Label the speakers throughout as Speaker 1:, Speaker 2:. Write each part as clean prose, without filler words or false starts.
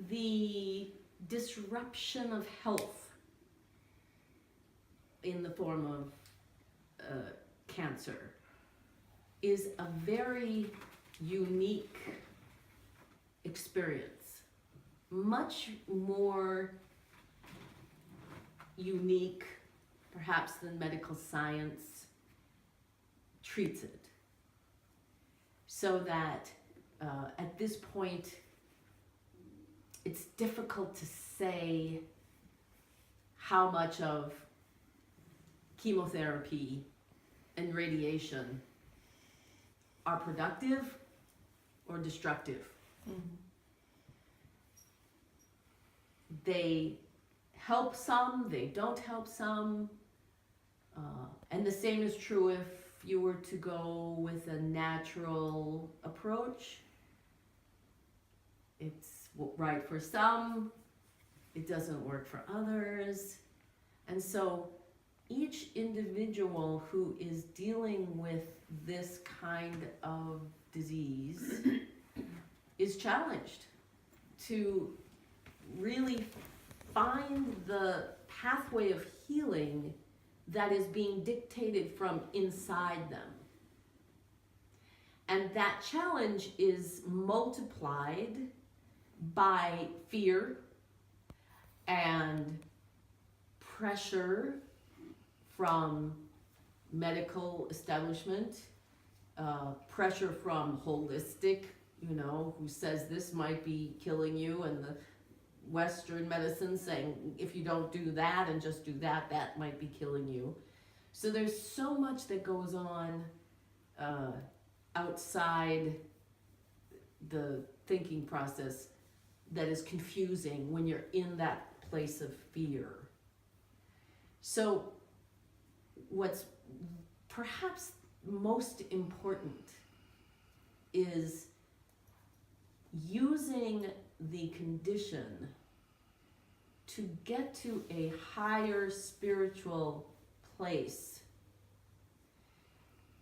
Speaker 1: the disruption of health in the form of cancer is a very unique experience, much more unique perhaps than medical science treats it. So that at this point, it's difficult to say how much of chemotherapy and radiation are productive or destructive.
Speaker 2: Mm-hmm.
Speaker 1: They help some, they don't help some. And the same is true if you were to go with a natural approach. It's right for some, it doesn't work for others. And so each individual who is dealing with this kind of disease is challenged to really find the pathway of healing that is being dictated from inside them. And that challenge is multiplied by fear and pressure from medical establishment, pressure from holistic, who says this might be killing you, and the Western medicine saying if you don't do that and just do that, that might be killing you. So there's so much that goes on outside the thinking process that is confusing when you're in that place of fear. So what's perhaps most important is using the condition to get to a higher spiritual place,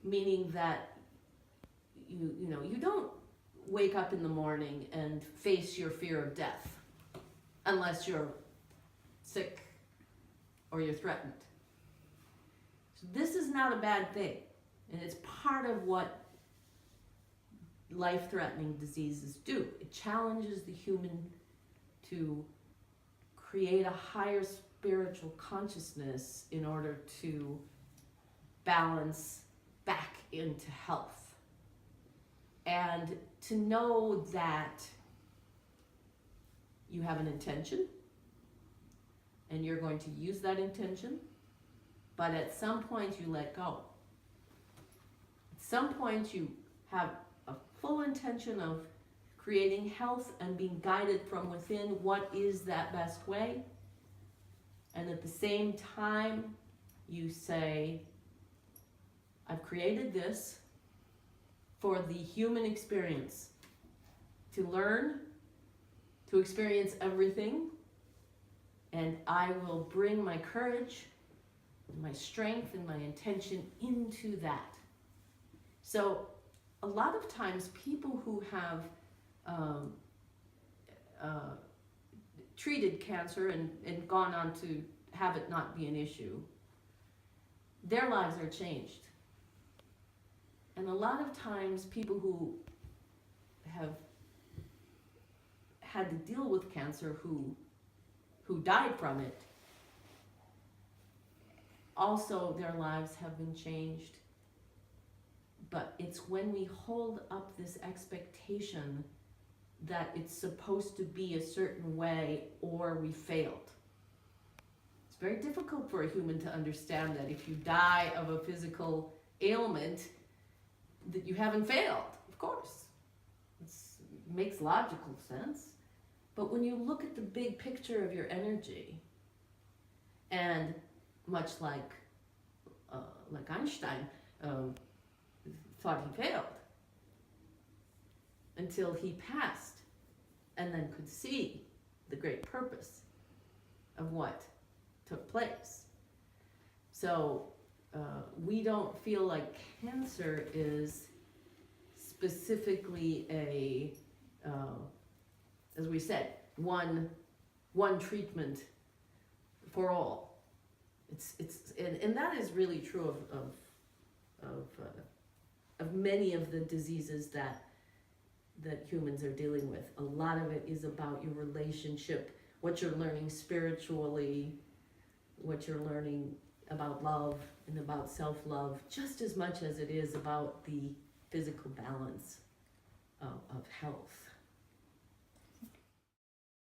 Speaker 1: meaning that you don't wake up in the morning and face your fear of death unless you're sick or you're threatened. So this is not a bad thing, and it's part of what life-threatening diseases do. It challenges the human to create a higher spiritual consciousness in order to balance back into health. And to know that you have an intention and you're going to use that intention, but at some point you let go. At some point you have a full intention of creating health and being guided from within what is that best way. And at the same time, you say, I've created this for the human experience, to learn, to experience everything, and I will bring my courage, my strength, and my intention into that. So a lot of times people who have treated cancer and gone on to have it not be an issue, their lives are changed. And a lot of times people who have had to deal with cancer who died from it, also their lives have been changed. But it's when we hold up this expectation that it's supposed to be a certain way or we failed. It's very difficult for a human to understand that if you die of a physical ailment, that you haven't failed, of course. It makes logical sense. But when you look at the big picture of your energy, and much like Einstein thought he failed until he passed and then could see the great purpose of what took place. So we don't feel like cancer is specifically a, as we said, one treatment for all. And that is really true of many of the diseases that humans are dealing with. A lot of it is about your relationship, what you're learning spiritually, what you're learning about love and about self-love, just as much as it is about the physical balance of health.